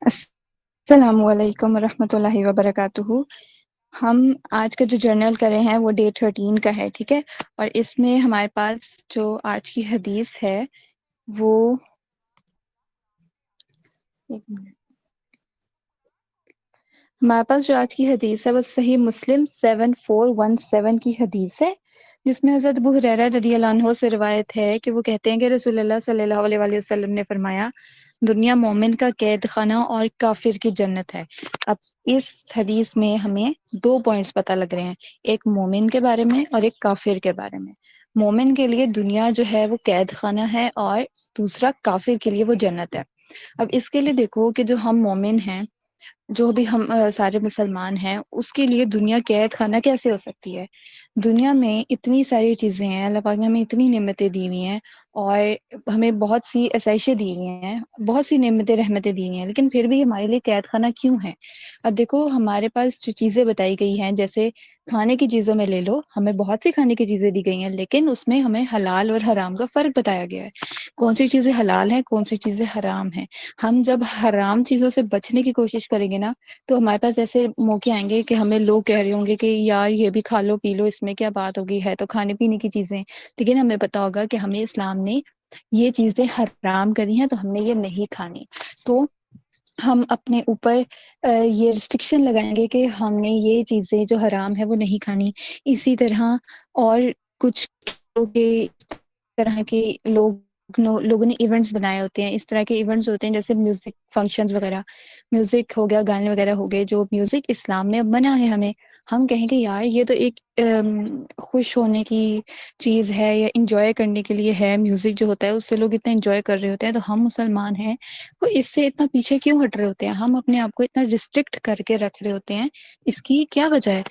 السلام علیکم ورحمۃ اللہ وبرکاتہ۔ ہم آج کا جو جرنل کر رہے ہیں وہ ڈے 13 کا ہے، ٹھیک ہے، اور اس میں ہمارے پاس جو آج کی حدیث ہے وہ ایک منٹ، ہمارے پاس جو آج کی حدیث ہے وہ صحیح مسلم 7417 کی حدیث ہے، جس میں حضرت ابو ہریرہ رضی اللہ عنہ سے روایت ہے کہ وہ کہتے ہیں کہ رسول اللہ صلی اللہ علیہ وآلہ وسلم نے فرمایا، دنیا مومن کا قید خانہ اور کافر کی جنت ہے۔ اب اس حدیث میں ہمیں دو پوائنٹس پتہ لگ رہے ہیں، ایک مومن کے بارے میں اور ایک کافر کے بارے میں۔ مومن کے لیے دنیا جو ہے وہ قید خانہ ہے، اور دوسرا کافر کے لیے وہ جنت ہے۔ اب اس کے لیے دیکھو کہ جو ہم مومن ہیں، جو بھی ہم سارے مسلمان ہیں، اس کے لیے دنیا قید خانہ کیسے ہو سکتی ہے؟ دنیا میں اتنی ساری چیزیں ہیں، اللہ پاک نے ہمیں اتنی نعمتیں دی ہوئی ہیں، اور ہمیں بہت سی آسائشیں دی ہوئی ہیں، بہت سی نعمتیں رحمتیں دی ہوئی ہیں، لیکن پھر بھی ہمارے لیے قید خانہ کیوں ہے؟ اب دیکھو ہمارے پاس جو چیزیں بتائی گئی ہیں، جیسے کھانے کی چیزوں میں لے لو، ہمیں بہت سی کھانے کی چیزیں دی گئی ہیں، لیکن اس میں ہمیں حلال اور حرام کا فرق بتایا گیا ہے، کون سی چیزیں حلال ہیں، کون سی چیزیں حرام ہیں۔ ہم جب حرام چیزوں سے بچنے کی کوشش کریں گے نا، تو ہمارے پاس ایسے موقع آئیں گے کہ ہمیں لوگ کہہ رہے ہوں گے کہ یار یہ بھی کھا لو پی لو، اس میں کیا بات ہوگی، ہے تو کھانے پینے کی چیزیں، لیکن ہمیں پتا ہوگا کہ ہمیں اسلام نے یہ چیزیں حرام کری ہیں، تو ہم نے یہ نہیں کھانی۔ تو ہم اپنے اوپر یہ ریسٹرکشن لگائیں گے کہ ہم نے یہ چیزیں جو حرام ہے وہ نہیں کھانی۔ اسی طرح اور کچھ طرح کے لوگوں نے ایونٹس بنائے ہوتے ہیں، اس طرح کے ایونٹس ہوتے ہیں جیسے میوزک فنکشنز وغیرہ، میوزک ہو گیا، گانے وغیرہ ہو گئے، جو میوزک اسلام میں اب منع ہے۔ ہم کہیں کہ یار یہ تو ایک خوش ہونے کی چیز ہے یا انجوائے کرنے کے لیے ہے، میوزک جو ہوتا ہے اس سے لوگ اتنا انجوائے کر رہے ہوتے ہیں، تو ہم مسلمان ہیں وہ اس سے اتنا پیچھے کیوں ہٹ رہے ہوتے ہیں؟ ہم اپنے آپ کو اتنا ریسٹرکٹ کر کے رکھ رہے ہوتے ہیں، اس کی کیا وجہ ہے؟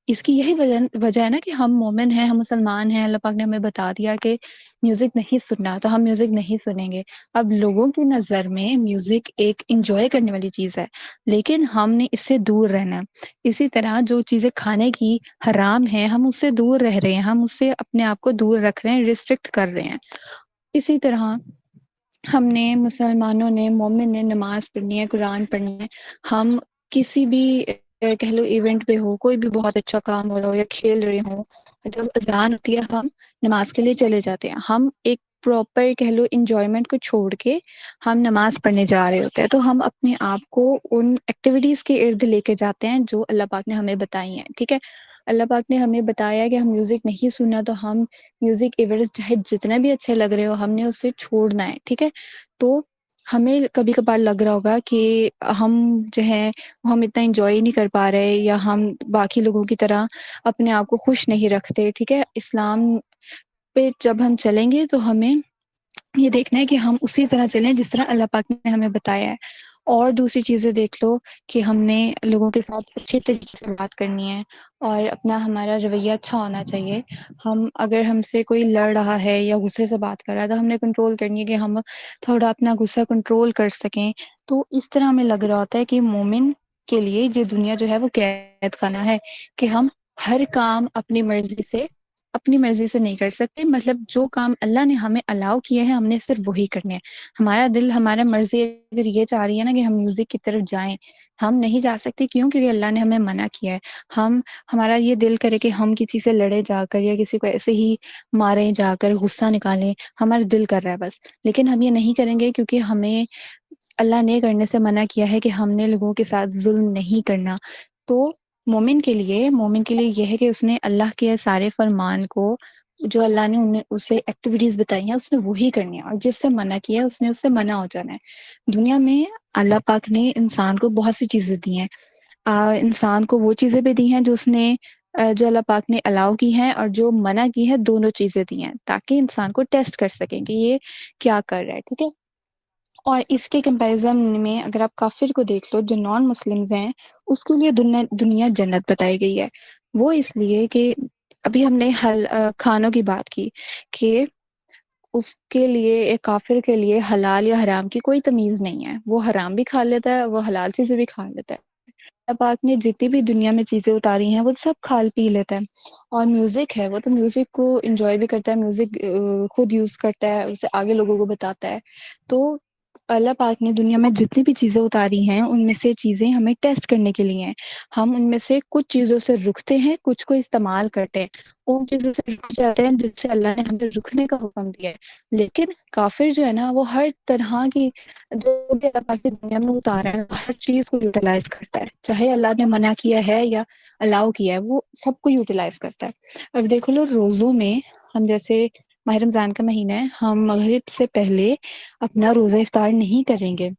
اس کی یہی وجہ ہے نا کہ ہم مومن ہیں، ہم مسلمان ہیں، اللہ پاک نے ہمیں بتا دیا کہ میوزک نہیں سننا، تو ہم میوزک نہیں سنیں گے۔ اب لوگوں کی نظر میں میوزک ایک انجوائے کرنے والی چیز ہے، لیکن ہم نے اس سے دور رہنا ہے۔ اسی طرح جو چیزیں کھانے کی حرام ہیں، ہم اس سے دور رہ رہے ہیں، ہم اس سے اپنے آپ کو دور رکھ رہے ہیں، ریسٹرکٹ کر رہے ہیں۔ اسی طرح ہم نے مسلمانوں نے، مومن نے نماز پڑھنی ہے، قرآن پڑھنی ہے۔ ہم کسی بھی کہہ لو ایونٹ پہ ہو، کوئی بھی بہت اچھا کام ہو رہا ہو یا کھیل رہے ہوں، جب اذان ہوتی ہے ہم نماز کے لیے چلے جاتے ہیں۔ ہم ایک پراپر کہہ لو انجوائمنٹ کو چھوڑ کے ہم نماز پڑھنے جا رہے ہوتے ہیں، تو ہم اپنے آپ کو ان ایکٹیویٹیز کے ارد لے کے جاتے ہیں جو اللہ پاک نے ہمیں بتائی ہیں، ٹھیک ہے۔ اللہ پاک نے ہمیں بتایا کہ ہم میوزک نہیں سننا، تو ہم میوزک ایونٹس چاہے جتنے بھی اچھے لگ رہے ہو، ہم نے اسے چھوڑنا ہے، ٹھیک ہے۔ تو ہمیں کبھی کبھار لگ رہا ہوگا کہ ہم جو ہے ہم اتنا انجوائے نہیں کر پا رہے، یا ہم باقی لوگوں کی طرح اپنے آپ کو خوش نہیں رکھتے، ٹھیک ہے۔ اسلام پہ جب ہم چلیں گے تو ہمیں یہ دیکھنا ہے کہ ہم اسی طرح چلیں جس طرح اللہ پاک نے ہمیں بتایا ہے۔ اور دوسری چیزیں دیکھ لو کہ ہم نے لوگوں کے ساتھ اچھے طریقے سے بات کرنی ہے، اور ہمارا رویہ اچھا ہونا چاہیے۔ اگر ہم سے کوئی لڑ رہا ہے یا غصے سے بات کر رہا ہے، تو ہم نے کنٹرول کرنی ہے کہ ہم تھوڑا اپنا غصہ کنٹرول کر سکیں۔ تو اس طرح ہمیں لگ رہا ہوتا ہے کہ مومن کے لیے یہ دنیا جو ہے وہ قید خانہ ہے، کہ ہم ہر کام اپنی مرضی سے نہیں کر سکتے، مطلب جو کام اللہ نے ہمیں الاؤ کیے ہیں ہم نے صرف وہی کرنے ہیں۔ ہمارا دل، ہمارا مرضی اگر یہ چاہ رہی ہے نا کہ ہم میوزک کی طرف جائیں، ہم نہیں جا سکتے، کیوں؟ کیونکہ اللہ نے ہمیں منع کیا ہے۔ ہمارا یہ دل کرے کہ ہم کسی سے لڑے جا کر، یا کسی کو ایسے ہی ماریں جا کر، غصہ نکالیں، ہمارا دل کر رہا ہے بس، لیکن ہم یہ نہیں کریں گے، کیونکہ ہمیں اللہ نے کرنے سے منع کیا ہے کہ ہم نے لوگوں کے ساتھ ظلم نہیں کرنا۔ تو مومن کے لیے یہ ہے کہ اس نے اللہ کے سارے فرمان کو، جو اللہ نے انہیں اسے ایکٹیویٹیز بتائی ہیں، اس نے وہی کرنی ہے، اور جس سے منع کیا ہے اس نے اس سے منع ہو جانا ہے۔ دنیا میں اللہ پاک نے انسان کو بہت سی چیزیں دی ہیں، انسان کو وہ چیزیں بھی دی ہیں جو اللہ پاک نے الاؤ کی ہیں، اور جو منع کی ہے، دونوں چیزیں دی ہیں، تاکہ انسان کو ٹیسٹ کر سکیں کہ یہ کیا کر رہا ہے، ٹھیک ہے۔ اور اس کے کمپیریزن میں اگر آپ کافر کو دیکھ لو جو نان مسلمز ہیں، اس کے لیے دنیا جنت بتائی گئی ہے۔ وہ اس لیے کہ ابھی ہم نے کھانوں کی بات کی، کہ اس کے لیے، ایک کافر کے لیے حلال یا حرام کی کوئی تمیز نہیں ہے، وہ حرام بھی کھا لیتا ہے، وہ حلال چیزیں بھی کھا لیتا ہے۔ اللہ پاک نے جتنی بھی دنیا میں چیزیں اتاری ہیں وہ سب کھا پی لیتا ہے۔ اور میوزک ہے، وہ تو میوزک کو انجوائے بھی کرتا ہے، میوزک خود یوز کرتا ہے، اسے آگے لوگوں کو بتاتا ہے۔ تو اللہ پاک نے دنیا میں جتنی بھی چیزیں اتاری ہیں ان میں سے چیزیں ہمیں ٹیسٹ کرنے کے لیے ہیں. ہم ان میں سے کچھ چیزوں سے رکتے ہیں، کچھ کو استعمال کرتے ہیں. ان چیزوں سے رک جاتے ہیں جن سے اللہ نے ہمیں رکنے کا حکم دیا ہے. لیکن کافر جو ہے نا وہ ہر طرح کی جو بھی اللہ پاک کی دنیا میں اتارا ہے ہر چیز کو یوٹیلائز کرتا ہے، چاہے اللہ نے منع کیا ہے یا الاؤ کیا ہے وہ سب کو یوٹیلائز کرتا ہے. اب دیکھو لو روزوں میں ہم جیسے ماہ رمضان کا مہینہ ہے، ہم مغرب سے پہلے اپنا روزہ افطار نہیں کریں گے.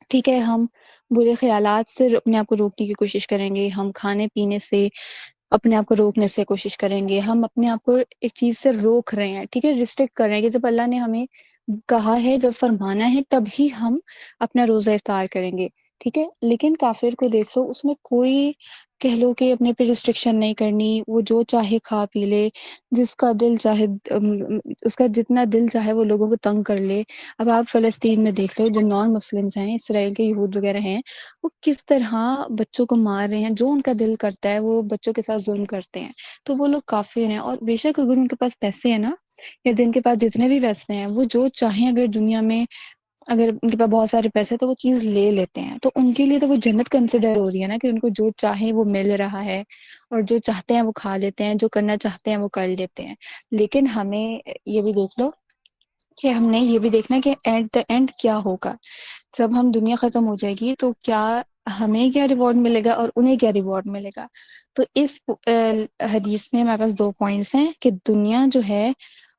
ٹھیک ہے، ہم برے خیالات سے اپنے آپ کو روکنے کی کوشش کریں گے، ہم کھانے پینے سے اپنے آپ کو روکنے سے کوشش کریں گے، ہم اپنے آپ کو ایک چیز سے روک رہے ہیں. ٹھیک ہے، ریسٹرکٹ کر رہے ہیں کہ جب اللہ نے ہمیں کہا ہے، جب فرمانا ہے تب ہی ہم اپنا روزہ افطار کریں گے. ٹھیک ہے، لیکن کافر کو دیکھ لو، اس میں کوئی کہہ لو کہ اپنے پہ ریسٹرکشن نہیں کرنی، وہ جو چاہے کھا پی لے، جس کا دل چاہے اس کا جتنا دل چاہے وہ لوگوں کو تنگ کر لے. اب آپ فلسطین میں دیکھ لو، جو نان مسلمس ہیں، اسرائیل کے یہود وغیرہ ہیں، وہ کس طرح بچوں کو مار رہے ہیں، جو ان کا دل کرتا ہے وہ بچوں کے ساتھ ظلم کرتے ہیں. تو وہ لوگ کافر ہیں. اور بے شک اگر ان کے پاس پیسے ہیں نا، یا جن کے پاس جتنے بھی پیسے ہیں، وہ جو چاہیں اگر دنیا میں اگر ان کے پاس بہت سارے پیسے تو وہ چیز لے لیتے ہیں. تو ان کے لیے تو وہ جنت کنسیڈر ہو رہی ہے نا، کہ ان کو جو چاہے وہ مل رہا ہے، اور جو چاہتے ہیں وہ کھا لیتے ہیں، جو کرنا چاہتے ہیں وہ کر لیتے ہیں. لیکن ہمیں یہ بھی دیکھ لو کہ ہم نے یہ بھی دیکھنا کہ ایٹ دا اینڈ کیا ہوگا. جب ہم دنیا ختم ہو جائے گی تو کیا ہمیں کیا ریوارڈ ملے گا اور انہیں کیا ریوارڈ ملے گا. تو اس حدیث میں ہمارے پاس 2 پوائنٹس ہیں کہ دنیا جو ہے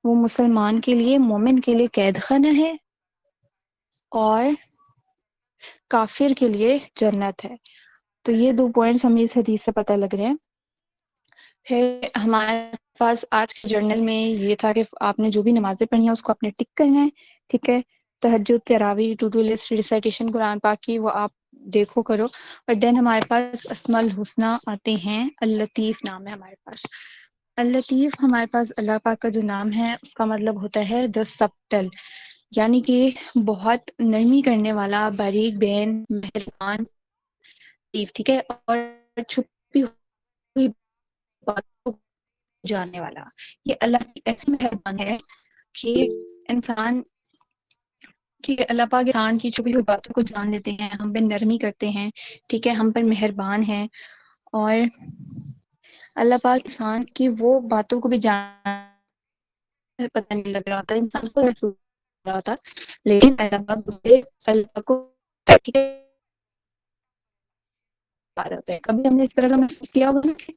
وہ مسلمان کے لیے، مومن کے لیے قید خانہ ہے، اور کافر کے لیے جنت ہے. تو یہ 2 پوائنٹس ہمیں اس حدیث سے پتہ لگ رہے ہیں. پھر ہمارے پاس آج کے جرنل میں یہ تھا کہ آپ نے جو بھی نمازیں پڑھی ہیں اس کو آپ نے ٹک کرنا ہے. ٹھیک ہے، تہجد، تراویح، ٹو ڈو لسٹ، ریسائٹیشن قرآن پاک کی وہ آپ دیکھو کرو. اور دین ہمارے پاس اسماء الحسنی آتے ہیں. اللطیف نام ہے ہمارے پاس. اللطیف ہمارے پاس اللہ پاک کا جو نام ہے اس کا مطلب ہوتا ہے دا سبٹل، یعنی کہ بہت نرمی کرنے والا، باریک بین، مہربان. ٹھیک ہے، اور چھپی ہوئی باتوں کو جاننے والا. یہ اللہ کی ایسی مہربان ہے کہ انسان کہ اللہ پاک انسان کی چھپی ہوئی باتوں کو جان لیتے ہیں، ہم پہ نرمی کرتے ہیں. ٹھیک ہے، ہم پر مہربان ہیں. اور اللہ پاک انسان کی وہ باتوں کو بھی جان پتہ نہیں لگ رہا ہوتا، انسان کو محسوس ہو رہا ہوتا، لیکن اللہ پاک اسے اللہ کو ہوتا ہے. کبھی ہم نے اس طرح کا محسوس کیا ہوگا نا کہ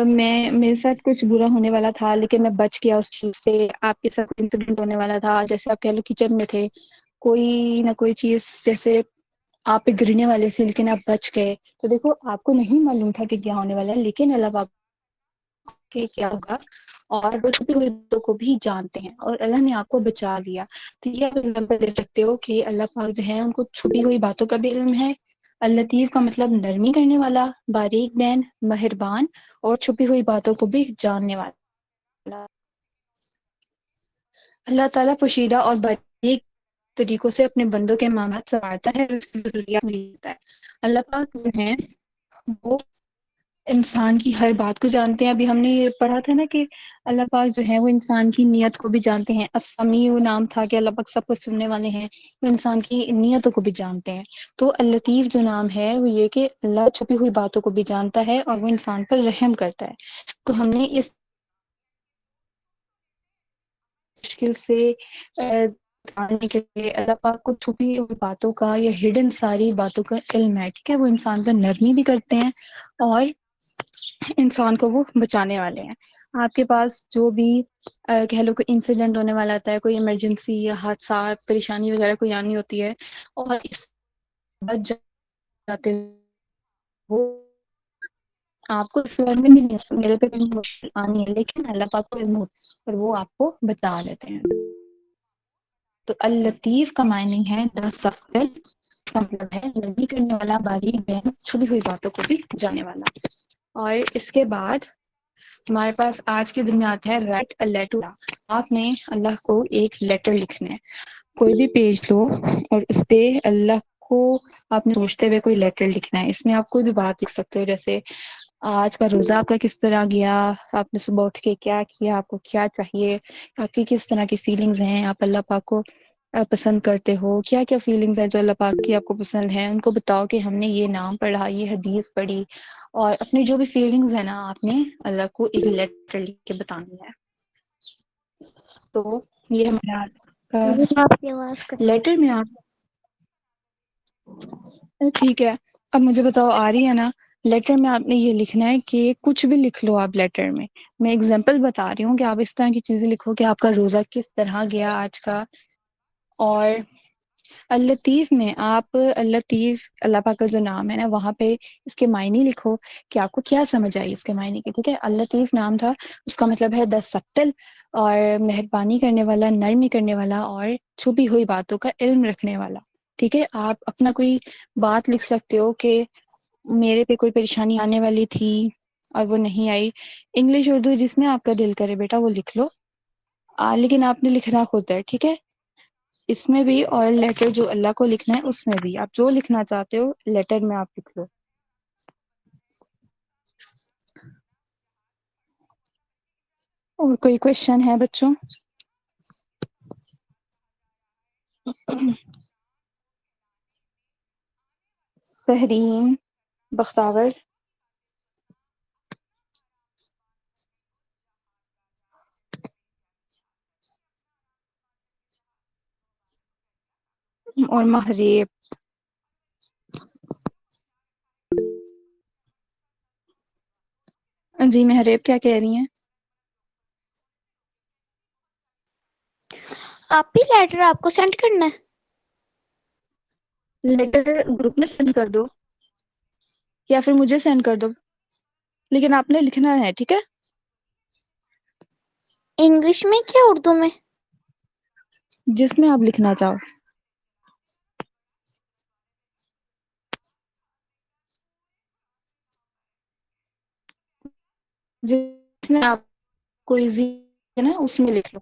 میرے ساتھ کچھ برا ہونے والا تھا لیکن میں بچ گیا اس چیز سے. آپ کے ساتھ انسیڈنٹ ہونے والا تھا، جیسے آپ کہہ لو کچن میں تھے، کوئی نہ کوئی چیز جیسے آپ پہ گرنے والے سے، لیکن آپ بچ گئے. تو دیکھو آپ کو نہیں معلوم تھا کہ کیا ہونے والا ہے، لیکن اللہ پاک کہ کیا ہوگا، اور وہ چھپی ہوئی باتوں کو بھی جانتے ہیں، اور اللہ نے آپ کو بچا لیا. تو یہ آپ ایگزامپل دے سکتے ہو کہ اللہ پاک جو ہے ان کو چھپی ہوئی باتوں کا بھی علم ہے. اللطیف کا مطلب نرمی کرنے والا، باریک بین، مہربان، اور چھپی ہوئی باتوں کو بھی جاننے والا. اللہ تعالیٰ پوشیدہ اور باریک طریقوں سے اپنے بندوں کے معاملات سنوارتا ہے، اس کی ضروریات ملتا ہے. اللہ پاک جو ہیں وہ انسان کی ہر بات کو جانتے ہیں. ابھی ہم نے یہ پڑھا تھا نا کہ اللہ پاک جو ہے وہ انسان کی نیت کو بھی جانتے ہیں. السمیع نام تھا کہ اللہ پاک سب کچھ سننے والے ہیں، وہ انسان کی نیتوں کو بھی جانتے ہیں. تو اللطیف جو نام ہے وہ یہ کہ اللہ چھپی ہوئی باتوں کو بھی جانتا ہے اور وہ انسان پر رحم کرتا ہے. تو ہم نے اس مشکل سے آنے کے لیے اللہ پاک کو چھپی ہوئی باتوں کا یا ہڈن ساری باتوں کا علم ہے. ٹھیک ہے، وہ انسان پر نرمی بھی کرتے ہیں اور انسان کو وہ بچانے والے ہیں. آپ کے پاس جو بھی کہہ لو کوئی انسیڈنٹ ہونے والا ہوتا ہے، کوئی ایمرجنسی یا حادثات، پریشانی وغیرہ کوئی آنی ہوتی ہے، اور اس بچ جاتے ہو، آپ کو اس بارے میں بھی نہیں میرے پہ بھی مشکل آنی ہے، لیکن اللہ پاک کو علم ہوتا ہے اور وہ آپ کو بتا لیتے ہیں. تو اللطیف کا معنی ہے دا سفل، اس کا مطلب ہے نرمی کرنے والا، باریک بین، چھپی ہوئی باتوں کو بھی جاننے والا. اور اس کے بعد ہمارے پاس آج کے دن میں آتا ہے رائٹ اے لیٹر. آپ نے اللہ کو ایک لیٹر لکھنا ہے. کوئی بھی پیج لو اور اس پہ اللہ کو آپ نے سوچتے ہوئے کوئی لیٹر لکھنا ہے. اس میں آپ کوئی بھی بات لکھ سکتے ہو، جیسے آج کا روزہ آپ کا کس طرح گیا، آپ نے صبح اٹھ کے کیا کیا، آپ کو کیا چاہیے، آپ کی کس طرح کی فیلنگز ہیں. آپ اللہ پاک کو پسند کرتے ہو، کیا کیا فیلنگز ہیں جو اللہ پاک کی آپ کو پسند ہیں، ان کو بتاؤ کہ ہم نے یہ نام پڑھا، یہ حدیث پڑھی، اور اپنی جو بھی فیلنگز ہیں نا آپ نے اللہ کو ایک لیٹر لکھ کے بتانی ہے. تو یہ ہمارا آپ کی آواز لیٹر میں آپ ٹھیک ہے. اب مجھے بتاؤ آ رہی ہے نا؟ لیٹر میں آپ نے یہ لکھنا ہے کہ کچھ بھی لکھ لو آپ لیٹر میں اگزامپل بتا رہی ہوں کہ آپ اس طرح کی چیزیں لکھو کہ آپ کا روزہ کس طرح گیا آج کا. اور اللطیف میں آپ اللطیف اللہ پاک کا جو نام ہے نا وہاں پہ اس کے معنی لکھو کہ آپ کو کیا سمجھ آئی اس کے معنی کی. ٹھیک ہے، اللطیف نام تھا، اس کا مطلب ہے دا سٹل، اور مہربانی کرنے والا، نرمی کرنے والا، اور چھپی ہوئی باتوں کا علم رکھنے والا. ٹھیک ہے، آپ اپنا کوئی بات لکھ سکتے ہو کہ میرے پہ کوئی پریشانی آنے والی تھی اور وہ نہیں آئی. انگلش اردو جس میں آپ کا دل کرے بیٹا وہ لکھ لو، لیکن آپ نے لکھنا خود ہے. ٹھیک ہے، اس میں بھی، اور لیٹر جو اللہ کو لکھنا ہے اس میں بھی آپ جو لکھنا چاہتے ہو لیٹر میں آپ لکھ لو. اور کوئی کوشچن ہے بچوں؟ سہرین، بختاور، اور مہریب. جی مہریب کیا کہہ رہی ہیں؟ آپ ہی لیٹر آپ کو سینڈ کرنا ہے؟ لیٹر گروپ میں سینڈ کر دو یا پھر مجھے سینڈ کر دو، لیکن آپ نے لکھنا ہے. ٹھیک ہے، انگلش میں کیا اردو میں؟ جس میں آپ لکھنا چاہو. جس میں آپ کو ایزی ہے نا اس میں لکھ لو.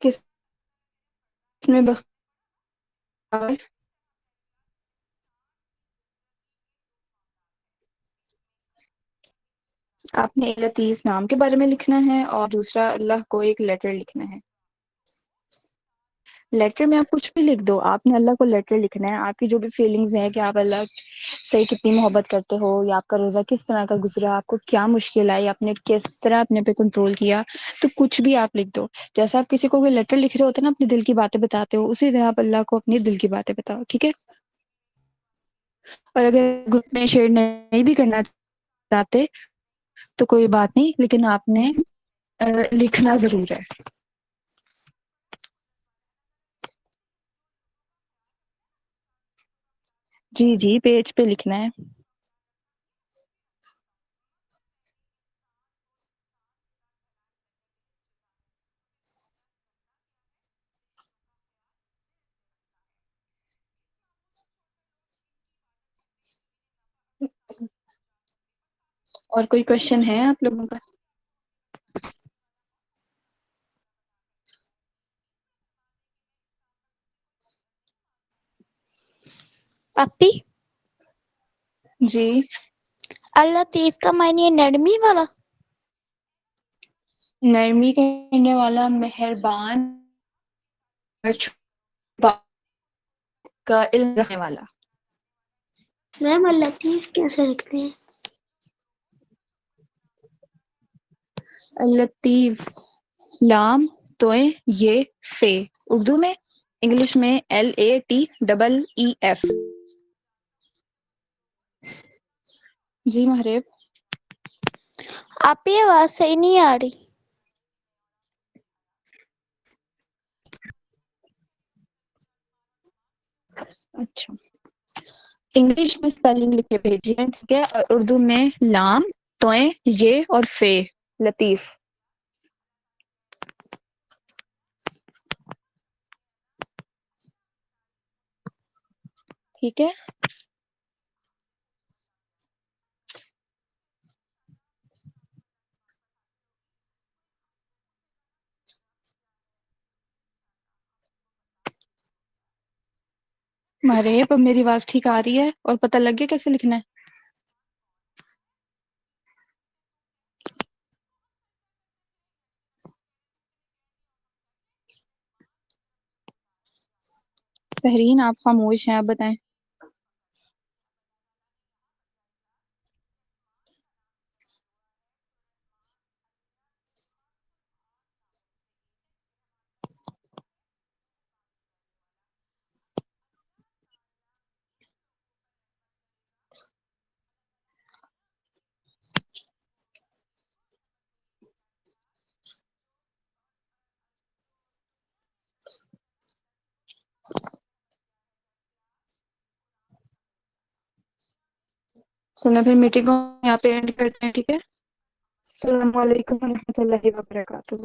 کس میں بختاور؟ آپ نے لطیف نام کے بارے میں لکھنا ہے اور دوسرا اللہ کو ایک لیٹر لکھنا ہے. لیٹر میں آپ کچھ بھی لکھ دو، آپ نے اللہ کو لیٹر لکھنا ہے. آپ کی جو بھی فیلنگز ہیں کہ آپ اللہ سے کتنی محبت کرتے ہو، یا آپ کا روزہ کس طرح کا گزرا، آپ کو کیا مشکل آئی، آپ نے کس طرح اپنے پہ کنٹرول کیا، تو کچھ بھی آپ لکھ دو. جیسا آپ کسی کو کوئی لیٹر لکھ رہے ہوتے ہیں نا اپنے دل کی باتیں بتاتے ہو، اسی طرح آپ اللہ کو اپنی دل کی باتیں بتاؤ. ٹھیک ہے، اور اگر گروپ میں شیئر نہیں بھی کرنا چاہتے تو کوئی بات نہیں، لیکن آپ نے لکھنا ضرور ہے. جی جی پیج پہ لکھنا ہے. اور کوئی کوشچن ہے آپ لوگوں کا؟ اپی جی اللطیف کا معنی ہے نرمی والا؟ نرمی کرنے والا، مہربان، اور کا علم رکھنے والا. میم اللطیف کیسے لکھتے ہیں؟ لطیف لام توئے یہ فے، اردو میں، انگلش میں LATEEF. جی محرب. آپ کی آواز صحیح نہیں آ رہی. اچھا، انگلش میں اسپیلنگ لکھ کے بھیجیے. ٹھیک ہے، اور اردو میں لام توئے یہ اور فے، لطیف. ٹھیک ہے، مارے اب میری آواز ٹھیک آ رہی ہے اور پتہ لگ گیا کیسے لکھنا ہے؟ سہرین آپ خاموش ہیں، آپ بتائیں۔ چلو پھر میٹنگ کو یہاں پہ اینڈ کرتے ہیں، ٹھیک ہے؟ السلام علیکم ورحمۃ اللہ وبرکاتہ۔